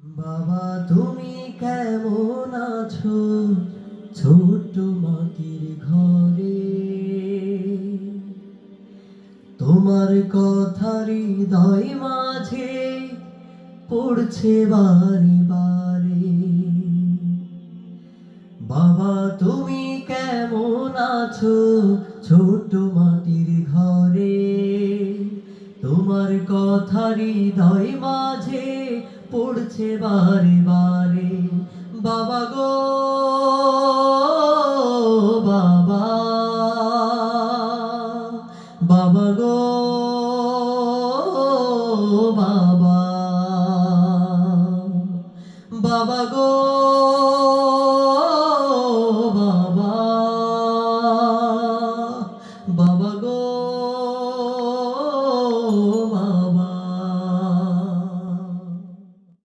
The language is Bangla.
বাবা তুমি কেমন আছো ছোট্ট মাটির ঘরে? তোমার কথা হৃদয় মাঝে পড়ছে বারে বারে। বাবা তুমি কেমন আছো ছোট্ট মাটির ঘরে? তোমার কথা হৃদয় মাঝে পড়ছে বারে বারে। বাবা গো বাবা, বাবা গো বাবা, বাবা গো